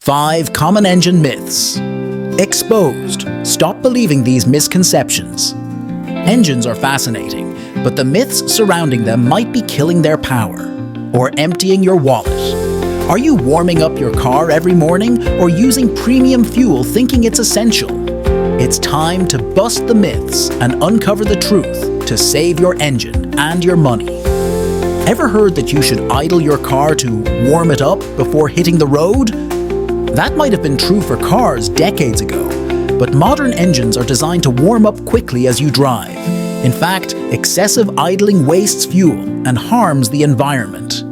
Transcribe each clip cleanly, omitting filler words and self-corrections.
5 common engine myths. Exposed. Stop believing these misconceptions. Engines are fascinating, but the myths surrounding them might be killing their power or emptying your wallet. Are you warming up your car every morning or using premium fuel thinking it's essential? It's time to bust the myths and uncover the truth to save your engine and your money. Ever heard that you should idle your car to warm it up before hitting the road? That might have been true for cars decades ago, but modern engines are designed to warm up quickly as you drive. In fact, excessive idling wastes fuel and harms the environment.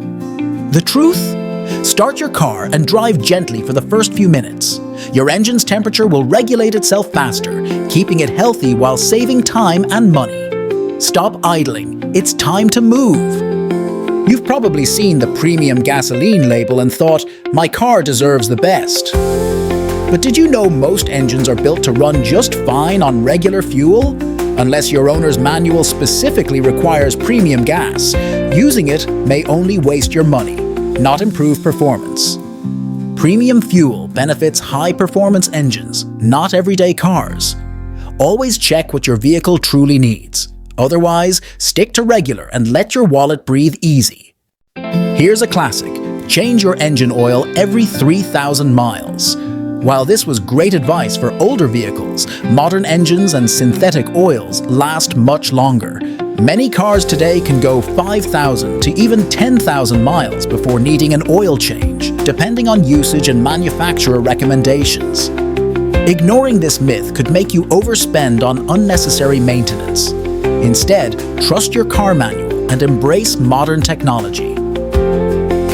The truth? Start your car and drive gently for the first few minutes. Your engine's temperature will regulate itself faster, keeping it healthy while saving time and money. Stop idling. It's time to move. You've probably seen the premium gasoline label and thought, my car deserves the best. But did you know most engines are built to run just fine on regular fuel? Unless your owner's manual specifically requires premium gas, using it may only waste your money, not improve performance. Premium fuel benefits high-performance engines, not everyday cars. Always check what your vehicle truly needs. Otherwise, stick to regular and let your wallet breathe easy. Here's a classic. Change your engine oil every 3,000 miles. While this was great advice for older vehicles, modern engines and synthetic oils last much longer. Many cars today can go 5,000 to even 10,000 miles before needing an oil change, depending on usage and manufacturer recommendations. Ignoring this myth could make you overspend on unnecessary maintenance. Instead, trust your car manual and embrace modern technology.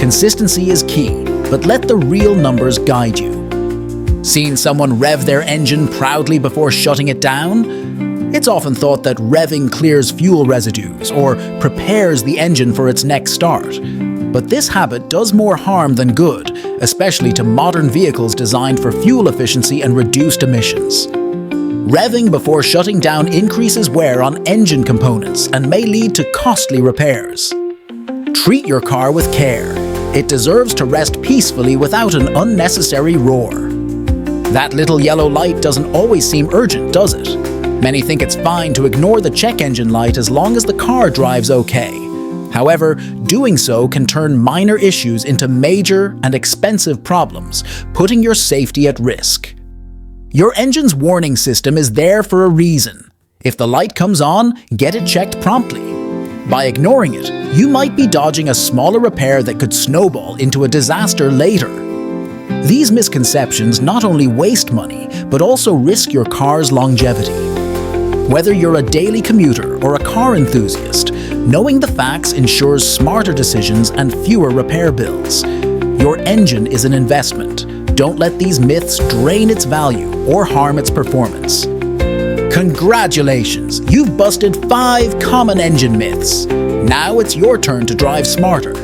Consistency is key, but let the real numbers guide you. Seen someone rev their engine proudly before shutting it down? It's often thought that revving clears fuel residues or prepares the engine for its next start. But this habit does more harm than good, especially to modern vehicles designed for fuel efficiency and reduced emissions. Revving before shutting down increases wear on engine components and may lead to costly repairs. Treat your car with care. It deserves to rest peacefully without an unnecessary roar. That little yellow light doesn't always seem urgent, does it? Many think it's fine to ignore the check engine light as long as the car drives okay. However, doing so can turn minor issues into major and expensive problems, putting your safety at risk. Your engine's warning system is there for a reason. If the light comes on, get it checked promptly. By ignoring it, you might be dodging a smaller repair that could snowball into a disaster later. These misconceptions not only waste money, but also risk your car's longevity. Whether you're a daily commuter or a car enthusiast, knowing the facts ensures smarter decisions and fewer repair bills. Your engine is an investment. Don't let these myths drain its value or harm its performance. Congratulations! You've busted 5 common engine myths. Now it's your turn to drive smarter.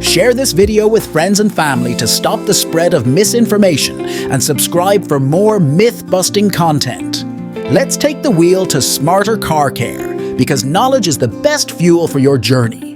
Share this video with friends and family to stop the spread of misinformation and subscribe for more myth-busting content. Let's take the wheel to smarter car care, because knowledge is the best fuel for your journey.